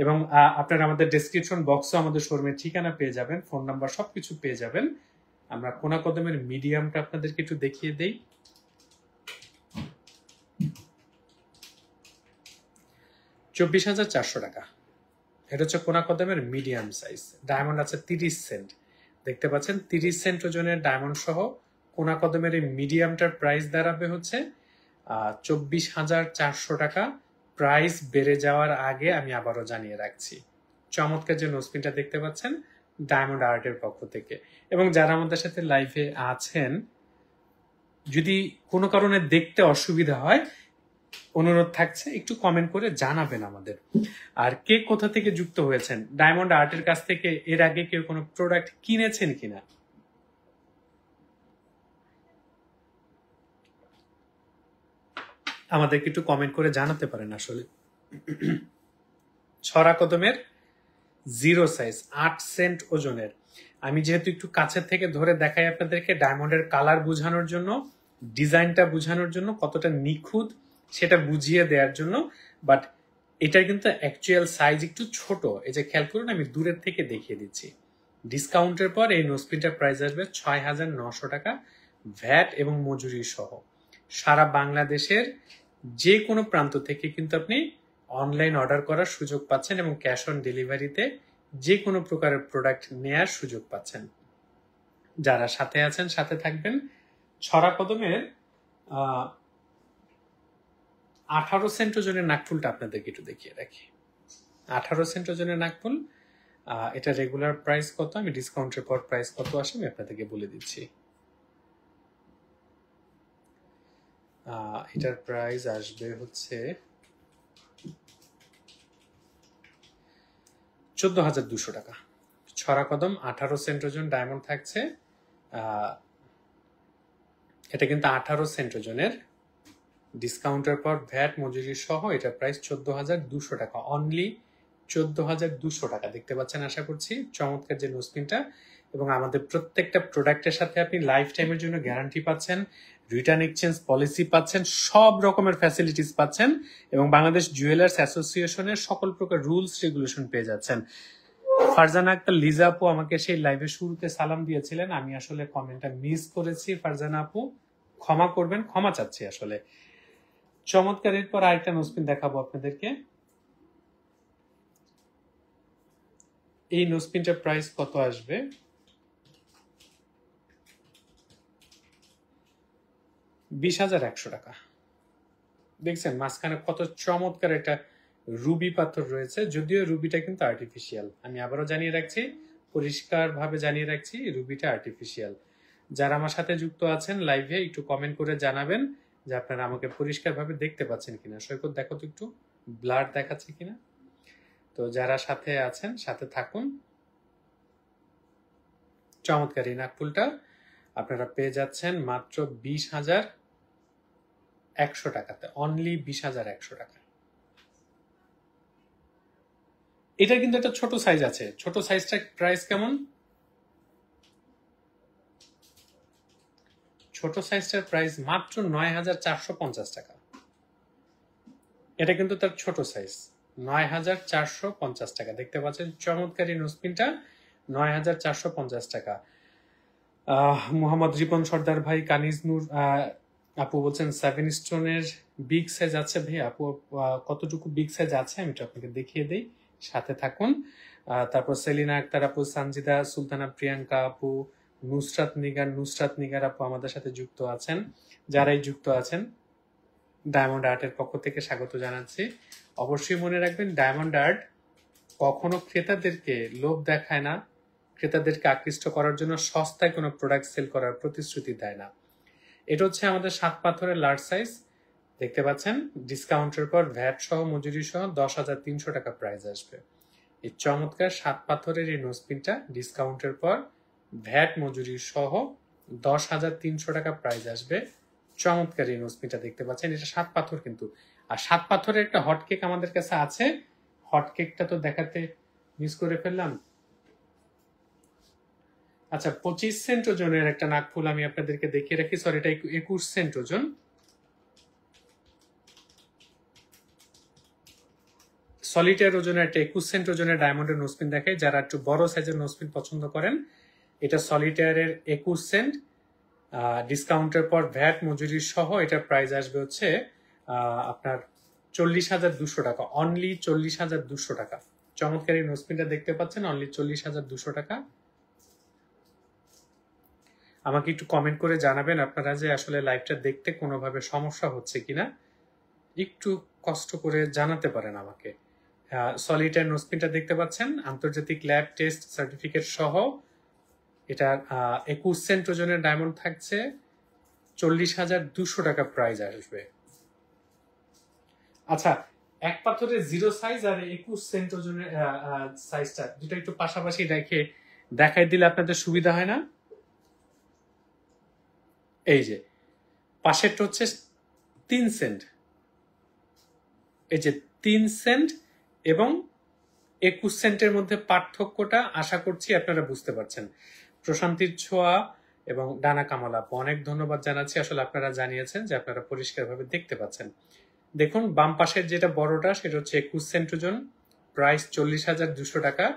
[SPEAKER 1] এবং আপনারা আমাদের ডেসক্রিপশন বক্সে আমাদের শোরুমের ঠিকানা পেয়ে যাবেন, ফোন নাম্বার সবকিছু পেয়ে যাবেন। আমরা কোনা কদমের মিডিয়ামটা আপনাদেরকে একটু দেখিয়ে দেই। 24,400 টাকা। এটা হচ্ছে কোনা কদমের মিডিয়াম সাইজ, ডায়মন্ড আছে 30 সেন্ট। দেখতে পাচ্ছেন 30 সেন্ট ওজনের ডায়মন্ড সহ কোনা কদমের এই মিডিয়ামটার প্রাইস দাঁড়াবে হচ্ছে 24,400 টাকা। প্রাইস বেড়ে যাওয়ার আগে আমি আবারও জানিয়ে রাখছি, চমৎকার যে নোজপিনটা দেখতে পাচ্ছেন ডায়মন্ড আর্টের পক্ষ থেকে। এবং যারা আমাদের সাথে লাইভে আছেন, যদি কোনো কারণে দেখতে অসুবিধা হয়, অনুরোধ থাকছে একটু কমেন্ট করে জানাবেন আমাদের। আর কে কোথা থেকে যুক্ত হয়েছেন, ডায়মন্ড আর্টের কাছ থেকে এর আগে কেউ কোনো প্রোডাক্ট কিনেছেন কিনা, আমাদেরকে একটু কমেন্ট করে জানাতে পারেন। আসলে ছড়া কদমের জিরো সাইজ 8 সেন্ট ওজনের, আমি যেহেতু একটু কাছের থেকে ধরে দেখাই আপনাদেরকে ডায়মন্ডের কালার বোঝানোর জন্য, ডিজাইনটা বোঝানোর জন্য, কতটা নিখুঁত সেটা বুঝিয়ে দেওয়ার জন্য, বাট এটার কিন্তু অ্যাকচুয়াল সাইজ একটু ছোট। এই যে খেয়াল করুন, আমি দূরের থেকে দেখিয়ে দিচ্ছি। ডিসকাউন্টের পর এই নোজপিনটার প্রাইস আসবে 6,900 টাকা, ভ্যাট এবং মজুরি সহ। সারা বাংলাদেশের যে কোনো প্রান্ত থেকে কিন্তু আপনি অনলাইন অর্ডার করার সুযোগ পাচ্ছেন, এবং ক্যাশ অন ডেলিভারিতে যে কোনো প্রকারের প্রোডাক্ট নেয়ার সুযোগ পাচ্ছেন। যারা সাথে আছেন সাথে থাকবেন। ছড়া কদমের 18 সেন্ট ওজনের নাকফুলটা আপনাদেরকে একটু দেখিয়ে রাখি। 18 সেন্ট ওজনের নাকফুল, এটা রেগুলার প্রাইস কত, আমি ডিসকাউন্টের পর প্রাইস কত আসে আমি আপনাদেরকে বলে দিচ্ছি। এটার প্রাইস আসবে হচ্ছে 14,200 টাকা। ছড়া কদম 18 সেন্ট ওজন ডায়মন্ড থাকছে, এটা কিন্তু 18 সেন্ট ওজনের, ডিসকাউন্টের পর ভ্যাট মজুরি সহ এটা প্রাইস 14,200 টাকা, অনলি 14,200 টাকা। দেখতে পাচ্ছেন আশা করছি চমৎকার যে নোজপিনটা। এবং আমাদের প্রত্যেকটা প্রোডাক্টের সাথে আপনি লাইফ টাইমের জন্য গ্যারান্টি পাচ্ছেন, রিটার্ন এক্সচেঞ্জ পলিসি পাচ্ছেন, সব রকমের ফ্যাসিলিটিস পাচ্ছেন, এবং বাংলাদেশ জুয়েলার্স অ্যাসোসিয়েশনের সকল প্রকার রুলস রেগুলেশন পেয়ে যাচ্ছেন। ফারজানা আক্তার লিজা আপু আমাকে সেই লাইভের শুরুতে সালাম দিয়েছিলেন, আমি আসলে কমেন্টটা মিস করেছি। ফারজানা আপু ক্ষমা করবেন, ক্ষমা চাচ্ছি আসলে। চমৎকার, এরপর আরেকটা নোজপিন দেখাবো আপনাদেরকে। এই নোজপিনটার প্রাইস কত আসবে, 20,100 টাকা। দেখছেন মাঝখানে কত চমৎকার একটা রুবি পাথর রয়েছে, যদিও রুবিটা কিন্তু আর্টিফিশিয়াল। আমি আবারও জানিয়ে রাখছি, পরিষ্কার ভাবে জানিয়ে রাখছি, রুবিটা আর্টিফিশিয়াল। যারা আমার সাথে যুক্ত আছেন লাইভে একটু কমেন্ট করে জানাবেন যে আপনারা আমাকে পরিষ্কার ভাবে দেখতে পাচ্ছেন কিনা। সৈকত দেখো তো একটু ব্লার দেখাচ্ছে কিনা। তো যারা সাথে আছেন সাথে থাকুন। চমৎকার এই নাকফুলটা আপনারা পেয়ে যাচ্ছেন মাত্র 20,100 টাকাতে, অনলি 20,100 টাকা। এটা কিন্তু একটা ছোট সাইজ আছে, ছোট সাইজটা প্রাইস কেমন, ছোট সাইজটার প্রাইস মাত্র 9,450 টাকা। এটা কিন্তু তার ছোট সাইজ, 9,450 টাকা। দেখতে পাচ্ছেন চমৎকার এই নোজপিনটা 9,450 টাকা। মোহাম্মদ রিপন সর্দার ভাই, কানিজ নূর আপু বলছেন 7 স্টোনের বিগ সাইজ আছে ভাই। আপু কতটুকু বিগ সাইজ আছে আমি তো আপনাকে দেখিয়ে দেই, সাথে থাকুন। তারপর সেলিনা আক্তার আপু, সানজিদা সুলতানা, প্রিয়াঙ্কা আপু, নুসরাত নিগার আপু আমাদের সাথে যুক্ত আছেন। যারাই যুক্ত আছেন ডায়মন্ড আর্টের পক্ষ থেকে স্বাগত জানাচ্ছি। অবশ্যই মনে রাখবেন, ডায়মন্ড আর্ট কখনো ক্রেতাদেরকে লোভ দেখায় না, ক্রেতাদেরকে আকৃষ্ট করার জন্য সস্তায় কোনো প্রোডাক্ট সেল করার প্রতিশ্রুতি দেয় না। এটা হচ্ছে আমাদের 7 পাথরের লার্জ সাইজ, দেখতে পাচ্ছেন ডিসকাউন্টের পর ভ্যাট সহ মজুরি সহ 10,300 টাকা প্রাইস আসবে। এই চমৎকার 7 পাথরের এই নোজপিনটা ডিসকাউন্টের পর ভ্যাট মজুরি সহ 10,300 টাকা প্রাইস আসবে। চমৎকার এই নোজপিনটা দেখতে পাচ্ছেন, এটা 7 পাথর কিন্তু। আর 7 পাথরের একটা হট কেক আমাদের কাছে আছে, হট কেকটা তো দেখাতে মিস করে ফেললাম। আচ্ছা, 25 সেন্ট ওজনের একটা নাকফুল আমি আপনাদেরকে দেখিয়ে রাখি, সরি এটা 21 সেন্ট ওজন। সলিটার ওজনের একটা 21 সেন্ট ওজনের ডায়মন্ডের নোজপিন দেখাই, যারা একটু বড় সাইজের নোজপিন পছন্দ করেন। এটা সলিটারের 21 সেন্ট, ডিসকাউন্টের পর ভ্যাট মজুরি সহ এটার প্রাইস আসবে হচ্ছে আপনার 40,200 টাকা, অনলি 40,200 টাকা। চমৎকার এই নোজপিনটা দেখতে পাচ্ছেন, অনলি 40,200 টাকা। আমাকে একটু কমেন্ট করে জানাবেন আপনারা যে আসলে লাইভটা দেখতে কোনোভাবে সমস্যা হচ্ছে কিনা, একটু কষ্ট করে জানাতে পারেন আমাকে। সলিটার নোজপিনটা দেখতে পাচ্ছেন, আন্তর্জাতিক ল্যাব টেস্ট সার্টিফিকেট সহ। এটা 21 সেন্ট ওজনের ডায়মন্ড থাকছে, 40,200 টাকা প্রাইস আসবে। আচ্ছা, এক পাথরের 0 সাইজ আর 21 সেন্ট ওজনের সাইজটা দুটো একটু পাশাপাশি রেখে দেখাই দিলে আপনাদের সুবিধা হয় না? এই যে পাশেরটা হচ্ছে 3 সেন্ট, এই যে 3 সেন্ট এবং 21 সেন্টের মধ্যে পার্থক্যটা আশা করছি আপনারা বুঝতে পারছেন। প্রশান্তির ছোঁয়া এবং ডানা কামালা, অনেক ধন্যবাদ জানাচ্ছি, আসলে আপনারা জানিয়েছেন যে আপনারা পরিষ্কারভাবে দেখতে পাচ্ছেন। দেখুন বাম পাশের যেটা বড়টা সেটা হচ্ছে 21 সেন্ট ওজন, প্রাইস 40,200 টাকা।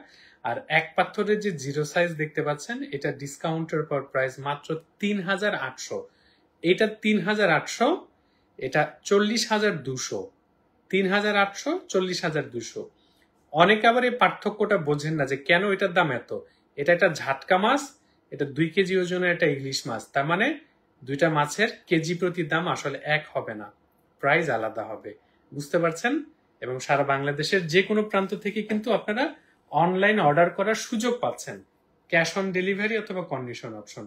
[SPEAKER 1] আর এক পাথরের যে 0 সাইজ দেখতে পাচ্ছেন, এটা ডিসকাউন্টের পর প্রাইস মাত্র 3,800। এটা 3,800, এটা 40,200। 3,800, 40,200। অনেকে আবার এই পার্থক্যটা বোঝেন না যে কেন এটার দাম এত। এটা একটা ঝাটকা মাছ, এটা 2 কেজি ওজনের একটা ইলিশ মাছ, তার মানে দুইটা মাছের কেজি প্রতি দাম আসলে এক হবে না, প্রাইস আলাদা হবে, বুঝতে পারছেন? এবং সারা বাংলাদেশের যে কোনো প্রান্ত থেকে কিন্তু আপনারা অনলাইন অর্ডার করার সুযোগ পাচ্ছেন, ক্যাশ অন ডেলিভারি অথবা কন্ডিশন অপশন।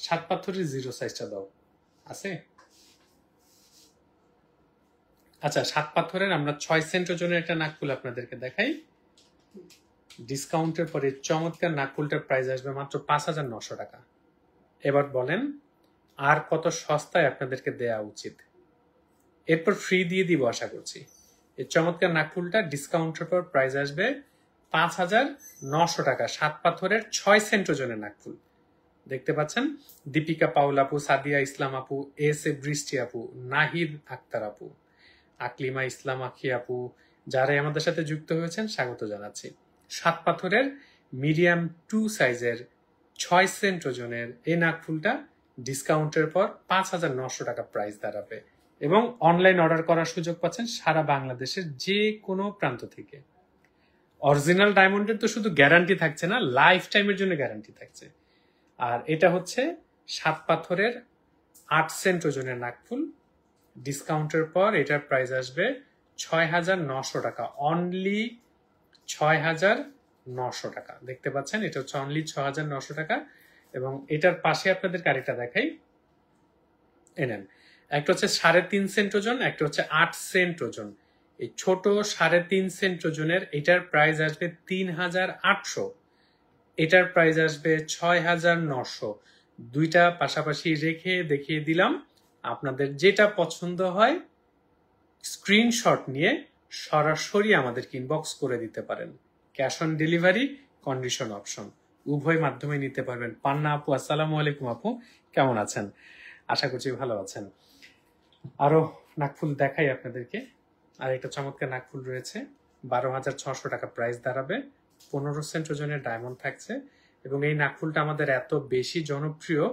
[SPEAKER 1] 7 পাথরের 0 সাইজটা দাও আছে। আচ্ছা, 7 পাথরের আমরা 6 সেন্ট ওজনের একটা নাকফুল আপনাদেরকে দেখাই। ডিসকাউন্টের পরে চমৎকার নাকফুলটার প্রাইস আসবে মাত্র 5,900 টাকা। এবার বলেন আর কত সস্তায় আপনাদেরকে দেয়া উচিত? এরপর ফ্রি দিয়ে দিব আশা করছি। এই চমৎকার নাকফুলটা ডিসকাউন্টের পর প্রাইস আসবে 5,900 টাকা। 7 পাথরের 6 সেন্ট ওজনের নাকফুল দেখতে পাচ্ছেন। দীপিকা পাউল আপু, সাদিয়া ইসলাম আপু, এস এ বৃষ্টি আপু, নাহিদ আক্তার আপু, আকলিমা ইসলাম আখি আপু, যারাই আমাদের সাথে যুক্ত হয়েছেন স্বাগত জানাচ্ছি। 7 পাথরের মিডিয়াম 2 সাইজের 6 সেন্ট ওজনের এই নাকফুলটা ডিসকাউন্টের পর 5,900 টাকা প্রাইস দাঁড়াবে এবং অনলাইন অর্ডার করার সুযোগ পাচ্ছেন সারা বাংলাদেশের যে কোনো প্রান্ত থেকে। অরিজিনাল ডায়মন্ডের তো শুধু গ্যারান্টি থাকছে না, লাইফ টাইমের জন্য গ্যারান্টি থাকছে। আর এটা হচ্ছে 7 পাথরের 8 সেন্ট ওজনের নাকফুল, ডিসকাউন্টের পর এটার প্রাইস আসবে 6,900 টাকা, অনলি 6,900 টাকা। দেখতে পাচ্ছেন এটা হচ্ছে অনলি 6,900 টাকা। এবং এটার পাশে আপনাদের আরেকটা দেখাই, এনেন। একটা হচ্ছে 3.5 সেন্ট ওজন, একটা হচ্ছে 8 সেন্ট ওজন। এই ছোট 3.5 সেন্ট ওজনের এটার প্রাইস আসবে 3,800, এটার প্রাইস আসবে 6,900। দুইটা পাশাপাশি রেখে দেখিয়ে দিলাম, আপনাদের যেটা পছন্দ হয় স্ক্রিনশট নিয়ে সরাসরি আমাদেরকে ইনবক্স করে দিতে পারেন। Cash on delivery, condition option উভয় মাধ্যমে নিতে পারবেন। পান্না আপু, আসসালামু আলাইকুম আপু, কেমন আছেন? আশা করছি ভালো আছেন। আরো নাকফুল দেখাই আপনাদেরকে। আর একটা চমৎকার নাকফুল রয়েছে, 12,600 টাকা প্রাইস দাঁড়াবে, 15 সেন্ট ওজনের ডায়মন্ড থাকছে। এবং এই নাকফুলটা আমাদের এত বেশি জনপ্রিয়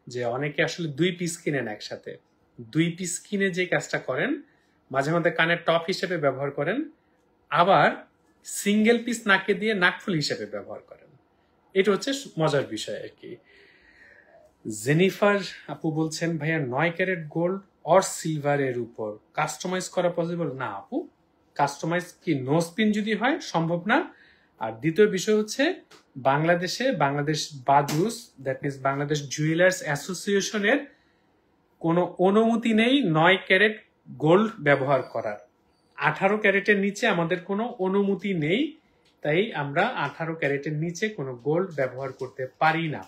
[SPEAKER 1] যে অনেকে আসলে 2 পিস কিনেন একসাথে। 2 পিস কিনে যে কাজটা করেন, মাঝে মাঝে কানের টপ হিসেবে ব্যবহার করেন, আবার সিঙ্গেল পিস নাকে দিয়ে নাকফুল হিসেবে ব্যবহার করেন। এটা হচ্ছে মজার বিষয় আর কি। জেনিফার আপু বলছেন, ভাইয়া 9 ক্যারেট গোল্ড অর সিলভারের উপর কাস্টমাইজ করা পসিবল? না আপু, কাস্টমাইজ কি নোজপিন যদি হয় সম্ভব না। আর দ্বিতীয় বিষয় হচ্ছে Bangladesh BAJUS, that means Bangladesh jewellers অ্যাসোসিয়েশনের কোনো অনুমতি নেই 9 ক্যারেট গোল্ড ব্যবহার করার। 18 ক্যারেটের নিচে আমাদের কোনো অনুমতি নেই, তাই আমরা 18 ক্যারেটের নিচে কোনো গোল্ড ব্যবহার করতে পারি না।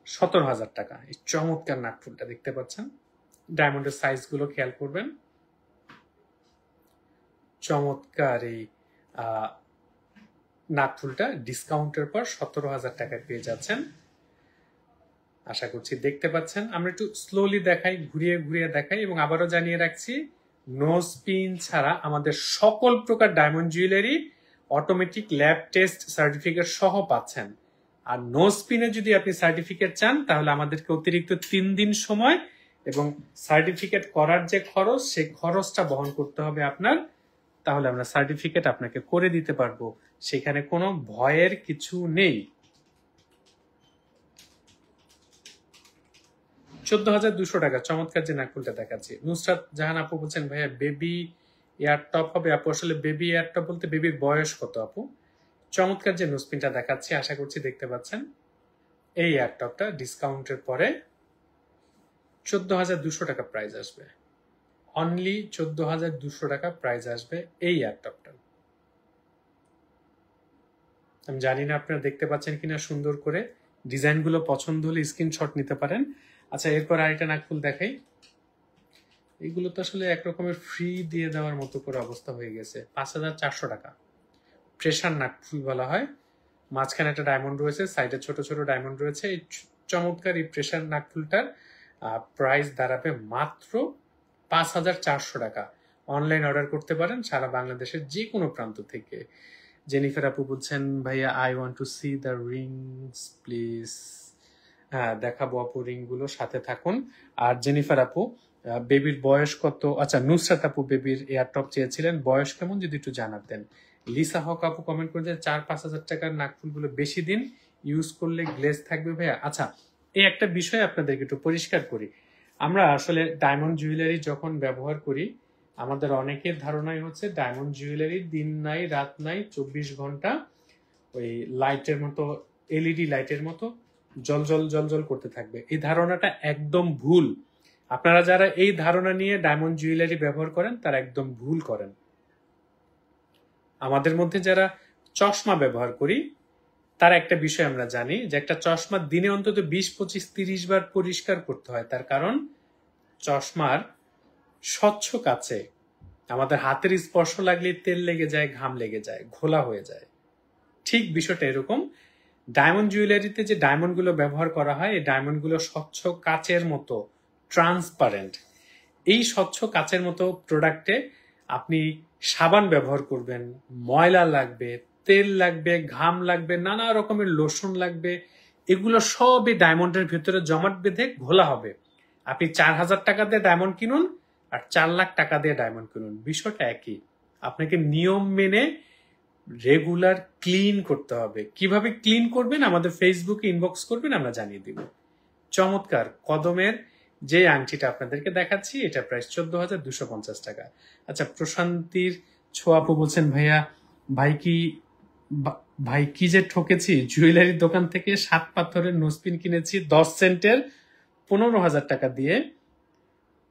[SPEAKER 1] 17,000 টাকা। এই চমৎকার নাকফুলটা দেখতে পাচ্ছেন, ডায়মন্ডের সাইজ গুলো খেয়াল করবেন। চমৎকার এই নাকফুলটা ডিসকাউন্টের পর 17,000 টাকায় পেয়ে যাচ্ছেন। আশা করছি দেখতে পাচ্ছেন। আমরা একটু স্লোলি দেখাই, ঘুরিয়ে ঘুরিয়ে দেখাই, এবং আবারও জানিয়ে রাখছি নো স্পিন ছাড়া আমাদের সকল প্রকার diamond jewellery automatic lab test certificate সহ পাচ্ছেন। আর নো স্পিনে যদি আপনি সার্টিফিকেট চান তাহলে আমাদেরকে অতিরিক্ত 3 দিন সময় এবং সার্টিফিকেট করার যে খরচ, সেই খরচটা বহন করতে হবে আপনার। তাহলে আমরা সার্টিফিকেট আপনাকে করে দিতে পারবো, সেখানে কোনো ভয়ের কিছু নেই। 14,200 টাকা চমৎকার যে নাকফুলটা দেখাচ্ছি। নুসরাত জাহান আপু বলছেন ভাইয়া বেবি এয়ার টপ হবে। আপু আসলে বেবি এয়ার টপ বলতে বেবির বয়স কত আপু? চমৎকার যে নোজপিনটা দেখাচ্ছি, আশা করছি দেখতে পাচ্ছেন। এই এয়ার টপটা ডিসকাউন্টের পরে 14,200 টাকা প্রাইস আসবে। অনলি 14,200 টাকা প্রাইস আসবে এই এয়ার টপটা। আমি জানি না আপনারা দেখতে পাচ্ছেন কিনা সুন্দর করে। ডিজাইনগুলো পছন্দ হলে স্ক্রিনশট নিতে পারেন। আচ্ছা, এরপর আরেকটা নাকফুল দেখাই। এগুলো তো আসলে একরকমের ফ্রি দিয়ে দেওয়ার মতো করে অবস্থা হয়ে গেছে। 5,400 টাকা প্রেশার নাকফুল বলা হয়। মাঝখানে একটা ডায়মন্ড রয়েছে, সাইডে ছোট ছোট ডায়মন্ড রয়েছে। এই চমৎকার এই প্রেশার নাকফুলটার প্রাইস দাঁড়াবে মাত্র 5,400 টাকা। অনলাইন অর্ডার করতে পারেন সারা বাংলাদেশের যে কোনো প্রান্ত থেকে। জেনিফার আপু বলছেন ভাইয়া I want to C the Rings please. হ্যাঁ, দেখাবো আপু রিং গুলো, সাথে থাকুন। আর জেনিফার আপু বেবির বয়স কত? আচ্ছা, নুসরাত আপু বেবির এয়ারটপ চেয়েছিলেন, বয়স কেমন যদি একটু জানাতেন। লিসা হক আপু কমেন্ট করেছে 4-5 হাজার টাকার নাকফুলগুলো বেশি দিন ইউজ করলে গ্লেজ থাকবে ভাইয়া। আচ্ছা, এই একটা বিষয় আপনাদেরকে একটু পরিষ্কার করি। আমরা আসলে ডায়মন্ড জুয়েলারি যখন ব্যবহার করি, আমাদের অনেকের ধারণাই হচ্ছে ডায়মন্ড জুয়েলারি দিন নাই রাত নাই 24 ঘন্টা ওই লাইটের মতো, এলইডি লাইটের মতো জল জল করতে থাকবে। এই ধারণাটা একদম ভুল। আপনারা যারা এই ধারণা নিয়ে ডায়মন্ড জুয়েলারি ব্যবহার করেন তারা একদম ভুল করেন। আমাদের মধ্যে যারা চশমা ব্যবহার করি তার একটা বিষয় আমরা জানি যে একটা চশমা দিনে অন্তত 20-25-30 বার পরিষ্কার করতে হয়। তার কারণ চশমার স্বচ্ছ কাচে আমাদের হাতের স্পর্শ লাগলে তেল লেগে যায়, ঘাম লেগে যায়, ঘোলা হয়ে যায়। ঠিক বিষয়টা এরকম। ডায়মন্ড জুয়েলারিতে যে ডায়মন্ডগুলো ব্যবহার করা হয়, এই ডায়মন্ডগুলো স্বচ্ছ কাচের মতো ট্রান্সপারেন্ট। এই স্বচ্ছ কাচের মতো প্রোডাক্টে আপনি সাবান ব্যবহার করবেন, ময়লা লাগবে, তেল লাগবে, ঘাম লাগবে, নানা রকমের লোশন লাগবে, এগুলো সবই ডায়মন্ডের ভেতরে জমাট বেঁধে ঘোলা হবে। আপনি 4,000 টাকা দিয়ে ডায়মন্ড কিনুন আর 4 লাখ টাকা দিয়ে ডায়মন্ড কিনুন, বিষয়টা একই। আপনাকে নিয়ম মেনে রেগুলার ক্লিন করতে হবে। কিভাবে ক্লিন করবেন আমাদের ফেসবুকে ইনবক্স করবেন, আমরা জানিয়ে দিব। চমৎকার কদমের যে আংটিটা আপনাদেরকে দেখাচ্ছি, এটা প্রাইস 14,250 টাকা। আচ্ছা, প্রশান্তির ছোয়াপু বলছেন ভাইয়া ভাই কি যে ঠকেছি, জুয়েলারির দোকান থেকে 7 পাথরের নোজপিন কিনেছি 10 সেন্টের 15,000 টাকা দিয়ে।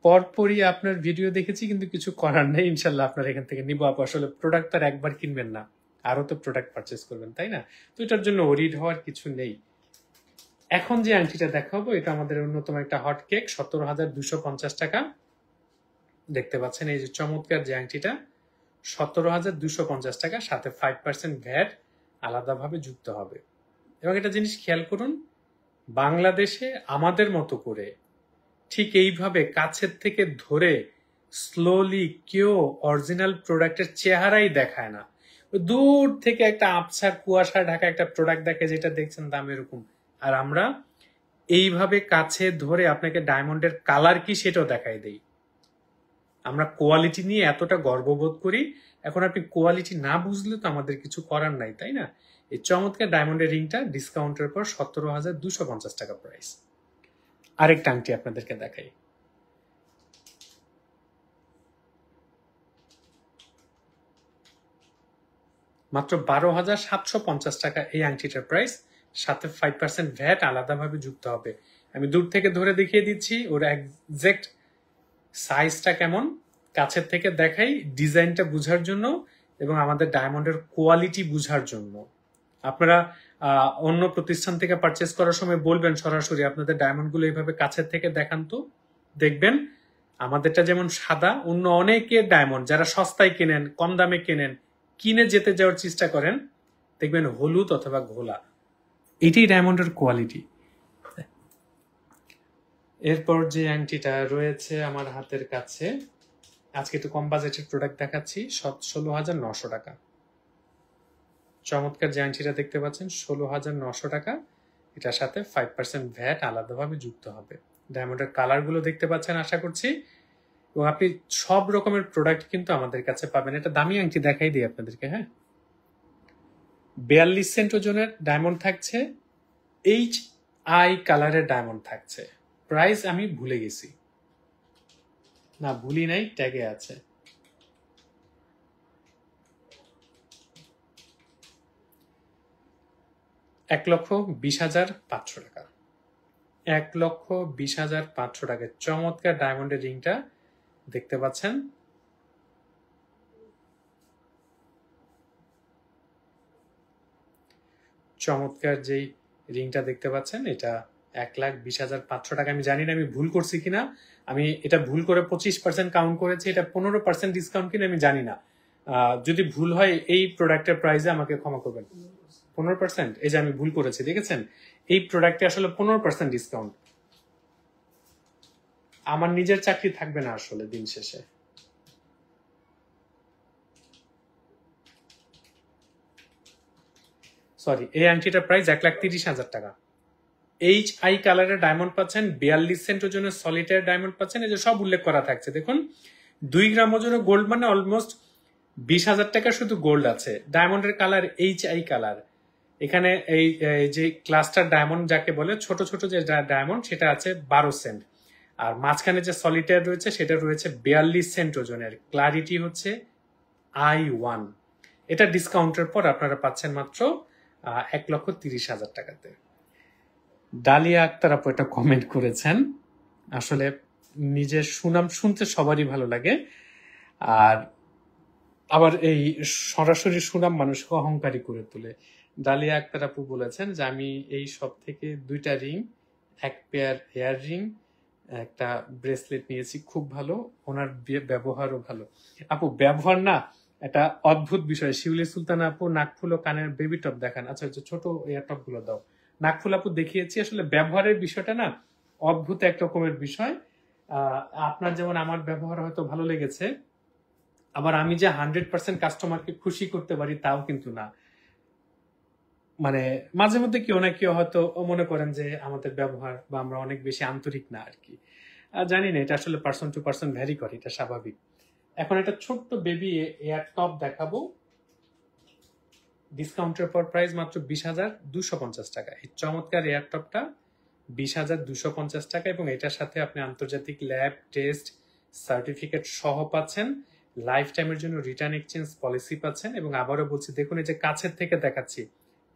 [SPEAKER 1] পরপরই আপনার ভিডিও দেখেছি, কিন্তু কিছু করার নেই, ইনশাল্লাহ আপনার এখান থেকে নিবো। আপু আসলে প্রোডাক্ট তার একবার কিনবেন না, আরো তো প্রোডাক্ট পারচেস করবেন, তাই না? তো এটার জন্য ওরিড হওয়ার কিছু নেই। এখন যে আংটিটা দেখাবো এটা আমাদের অন্যতম একটা হট কেক, 17,250 টাকা। দেখতে পাচ্ছেন এই যে চমৎকার যে আংটিটা, 17,250 টাকা, সাথে 5% ভ্যাট আলাদাভাবে যুক্ত হবে। এবং একটা জিনিস খেয়াল করুন, বাংলাদেশে আমাদের মতো করে ঠিক এইভাবে কাছের থেকে ধরে স্লোলি কেউ অরিজিনাল প্রোডাক্টের চেহারাই দেখায় না। দূর থেকে একটা আবছা কুয়াশা ঢাকা একটা প্রোডাক্ট দেখে যেটা দেখছেন দাম এরকম, আর আমরা এইভাবে কাছে ধরে আপনাকে ডায়মন্ডের কালার কি সেটাও দেখাই দেই। আমরা কোয়ালিটি নিয়ে এতটা গর্ববোধ করি। এখন আপনি কোয়ালিটি না বুঝলে তো আমাদের কিছু করার নাই, তাই না? এই চমৎকার ডায়মন্ডের রিংটা ডিসকাউন্টের পর 17,250 টাকা প্রাইস। আরেকটা আংটি আপনাদেরকে দেখাই। মাত্র 12,750 টাকা এই আংটিটার প্রাইস, সাথে 5% ভ্যাট আলাদাভাবে যুক্ত হবে। আমি দূর থেকে ধরে দেখিয়ে দিচ্ছি ওর একজ্যাক্ট সাইজটা কেমন, কাছের থেকে দেখাই ডিজাইনটা বোঝার জন্য এবং আমাদের ডায়মন্ডের কোয়ালিটি বোঝার জন্য। আপনারা অন্য প্রতিষ্ঠান থেকে পারচেস করার সময় বলবেন সরাসরি আপনাদের ডায়মন্ড গুলো এইভাবে কাছের থেকে দেখান তো, দেখবেন আমাদেরটা যেমন সাদা, অন্য অনেকের ডায়মন্ড যারা সস্তায় কেনেন, কম দামে কেনেন, কিনে যেতে যাওয়ার চেষ্টা করেন, দেখবেন হলুদ অথবা ঘোলা। এটাই ডায়মন্ডের কোয়ালিটি। এরপর যে আংটিটা রয়েছে আমার হাতের কাছে, আজকে একটু কম বাজেটের প্রোডাক্ট দেখাচ্ছি, 16,900 টাকা। চমৎকার যে আংটিটা দেখতে পাচ্ছেন 16,900 টাকা। এটার সাথে 5% ভ্যাট আলাদাভাবে যুক্ত হবে। ডায়মন্ডের কালার গুলো দেখতে পাচ্ছেন আশা করছি, এবং আপনি সব রকমের প্রোডাক্ট কিন্তু আমাদের কাছে পাবেন। এটা দামি আংটি দেখাই দিই আপনাদেরকে। হ্যাঁ, 42 সেন্ট ওজনের ডায়মন্ড থাকছে, HI কালারের ডায়মন্ড থাকছে। প্রাইস আমি ভুলে গেছি, না ভুলি নাই, ট্যাগে আছে। $1,20,500 টাকা। 1,20,500 টাকা চমৎকার ডায়মন্ডের রিংটা দেখতে পাচ্ছেন। চমৎকার যেই রিংটা দেখতে পাচ্ছেন, এটা 1,20,500 টাকা। আমি জানি না আমি ভুল করছি কিনা, আমি এটা ভুল করে 25% কাউন্ট করেছি, এটা 15% ডিসকাউন্ট কিনা আমি জানি না। যদি ভুল হয় এই প্রোডাক্টের প্রাইসে আমাকে ক্ষমা করবেন। 15%, এই যে আমি ভুল করেছি, দেখেছেন এই প্রোডাক্টে আসলে 15% ডিসকাউন্ট। আমার নিজের চাকরি থাকবে না আসলে দিন শেষে। সরি, এই আংটিটার প্রাইস 1,30,000 টাকা। HI কালারের ডায়মন্ড পাচ্ছেন, 42 সেন্ট ওজনের সলিটার ডায়মন্ড পাচ্ছেন। এই যে সব উল্লেখ করা থাকছে, দেখুন 2 গ্রাম ওজনের গোল্ড মানে অলমোস্ট 20,000 টাকা শুধু গোল্ড আছে। ডায়মন্ডের কালার HI কালার। এখানে এই যে ক্লাস্টার ডায়মন্ড যাকে বলে, ছোট ছোট যে ডায়মন্ড, সেটা আছে 12 সেন্ট। আর মাঝখানে যে সলিটার রয়েছে সেটা রয়েছে 42 সেন্ট ওজনের। ক্লারিটি হচ্ছে I1। এটা ডিসকাউন্টের পর আপনারা পাচ্ছেন মাত্র 1,30,000 টাকাতে। ডালিয়া আক্তার আপু এটা কমেন্ট করেছেন, আসলে নিজের সুনাম শুনতে সবারই ভালো লাগে, আর আবার এই সরাসরি সুনাম মানুষকে অহংকারী করে তোলে। ডালিয়া আক্তার আপু বলেছেন যে আমি এই সব থেকে 2টা রিং, 1 পেয়ার হেয়ার রিং, একটা ব্রেসলেট নিয়েছি, খুব ভালো, ওনার ব্যবহারও ভালো। আপু ব্যবহার না, এটা অদ্ভুত বিষয়। শিউলি সুলতান আপু নাকফুল ও কানের বেবি টপ দেখান। আচ্ছা, ছোট এয়ার টপ গুলো দাও। নাকফুল আপু দেখিয়েছি। আসলে ব্যবহারের বিষয়টা না অদ্ভুত এক রকমের বিষয়। আপনার যেমন আমার ব্যবহার হয়তো ভালো লেগেছে, আবার আমি যে 100% কাস্টমারকে খুশি করতে পারি তাও কিন্তু না। মানে মাঝে মধ্যে কেউ না কেউ হয়তো মনে করেন যে আমাদের ব্যবহার বা আমরা অনেক বেশি আন্তরিক না আর কি। জানি না, এটা আসলে পার্সন টু পার্সন ভ্যারি করে, এটা স্বাভাবিক। এখন একটা ছোট্ট বেবি এয়ার টপ দেখাবো, ডিসকাউন্টের পর প্রাইস মাত্র 20,250 টাকা। এই চমৎকার এয়ার টপটা 20,250 টাকা, এবং এটার সাথে আপনি আন্তর্জাতিক ল্যাব টেস্ট সার্টিফিকেট সহ পাচ্ছেন। লাইফ টাইমের জন্য রিটার্ন এক্সচেঞ্জ পলিসি পাচ্ছেন। এবং আবারও বলছি, দেখুন এই যে কাছের থেকে দেখাচ্ছি,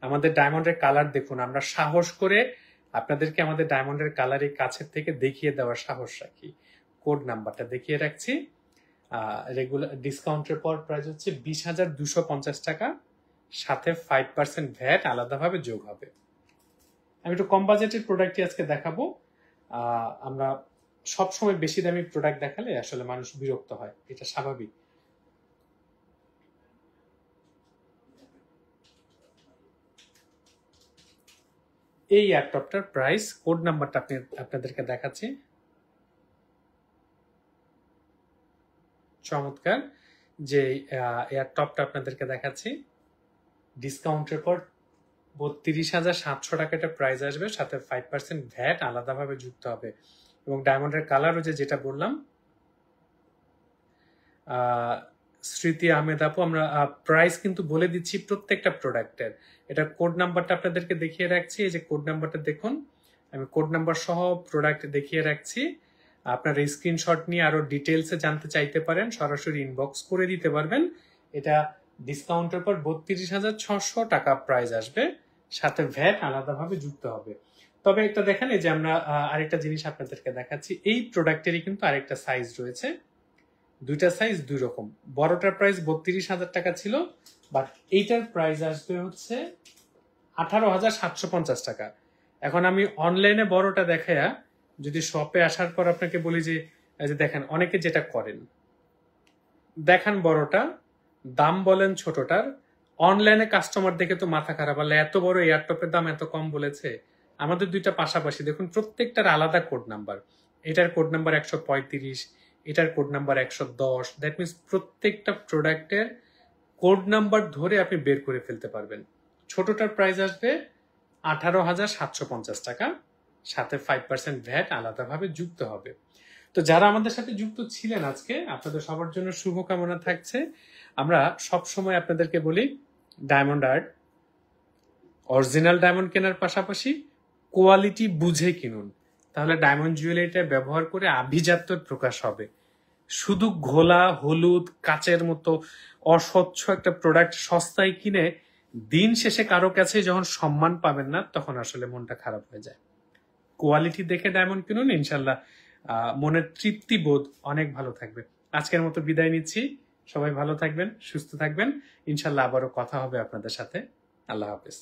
[SPEAKER 1] আমাদের ডায়মন্ডের কালার দেখুন। আমরা সাহস করে আপনাদেরকে আমাদের ডায়মন্ডের কালার এই কাছের থেকে দেখিয়ে দেওয়ার সাহস রাখি। কোড নাম্বারটা দেখিয়ে রাখছি। রেগুলার ডিসকাউন্টের পর প্রাইস হচ্ছে 20,250 টাকা, সাথে 5% ভ্যাট আলাদাভাবে যোগ হবে। আমি একটু কম বাজেটের প্রোডাক্টই আজকে দেখাবো। আমরা সবসময় বেশি দামি প্রোডাক্ট দেখালে আসলে মানুষ বিরক্ত হয়, এটা স্বাভাবিক। এই ল্যাপটপটার প্রাইস, কোড নাম্বারটা আপনাদেরকে দেখাচ্ছি। চমৎকার যে এয়ারটপটা আপনাদেরকে দেখাচ্ছি, ডিসকাউন্টের পর 32,700 টাকা এটা প্রাইস আসবে, সাথে 5% ভ্যাট আলাদাভাবে যুক্ত হবে। এবং ডায়মন্ডের কালারও যেটা বললাম, স্মৃতি আহমেদ আপু, আমরা প্রাইস কিন্তু বলে দিচ্ছি প্রত্যেকটা প্রোডাক্টের। এটা কোড নাম্বারটা আপনাদেরকে দেখিয়ে রাখছি। এই যে কোড নাম্বারটা দেখুন, আমি কোড নাম্বার সহ প্রোডাক্ট দেখিয়ে রাখছি। আপনার স্ক্রিনশট নিয়ে আরো ডিটেলসে জানতে চাইতে পারেন, সরাসরি ইনবক্স করে দিতে পারবেন। এটা ডিসকাউন্টের পর 32,600 টাকা প্রাইস আসবে, সাথে ভ্যাট আলাদাভাবে যুক্ত হবে। তবে এটা দেখেন, এই যে আমরা আরেকটা জিনিস আপনাদেরকে দেখাচ্ছি, এই প্রোডাক্টেরই কিন্তু আরেকটা সাইজ রয়েছে। দুইটা সাইজ দুই রকম। বড়টার প্রাইস 32,000 টাকা ছিল, বাট এইটার প্রাইস আসবে হচ্ছে 18,750 টাকা। এখন আমি অনলাইনে বড়টা দেখায়া যদি শপে আসার পর আপনাকে বলি যে এই যে দেখেন, অনেকে যেটা করেন, দেখান বড়টা, দাম বলেন ছোটটার, অনলাইনে কাস্টমার দেখে তো মাথা খারাপ, আলে এত বড় এয়ারটপের দাম এত কম বলেছে। আমাদের দুইটা পাশাপাশি দেখুন, প্রত্যেকটার আলাদা কোড নাম্বার। এটার কোড নাম্বার 135, এটার কোড নাম্বার 110। দ্যাট মিনস প্রত্যেকটা প্রোডাক্টের কোড নাম্বার ধরে আপনি বের করে ফেলতে পারবেন। ছোটটার প্রাইস আসবে 18,750 টাকা, সাথে 5% ভ্যাট আলাদাভাবে যুক্ত হবে। তো যারা আমাদের সাথে যুক্ত ছিলেন আজকে, আপনাদের সবার জন্য শুভকামনা থাকছে। আমরা সব সময় আপনাদেরকে বলি, ডায়মন্ড আর্ট অরিজিনাল ডায়মন্ড কেনার পাশাপাশি কোয়ালিটি বুঝে কিনুন, তাহলে ডায়মন্ড জুয়েলারিটা ব্যবহার করে আভিজাত্যর প্রকাশ হবে। শুধু ঘোলা হলুদ কাচের মতো অস্বচ্ছ একটা প্রোডাক্ট সস্তায় কিনে দিন শেষে কারো কাছে যখন সম্মান পাবেন না, তখন আসলে মনটা খারাপ হয়ে যায়। কোয়ালিটি দেখে ডায়মন্ড কিনুন, ইনশাল্লাহ মনের তৃপ্তি বোধ অনেক ভালো থাকবে। আজকের মতো বিদায় নিচ্ছি। সবাই ভালো থাকবেন, সুস্থ থাকবেন। ইনশাল্লাহ আবারও কথা হবে আপনাদের সাথে। আল্লাহ হাফেজ।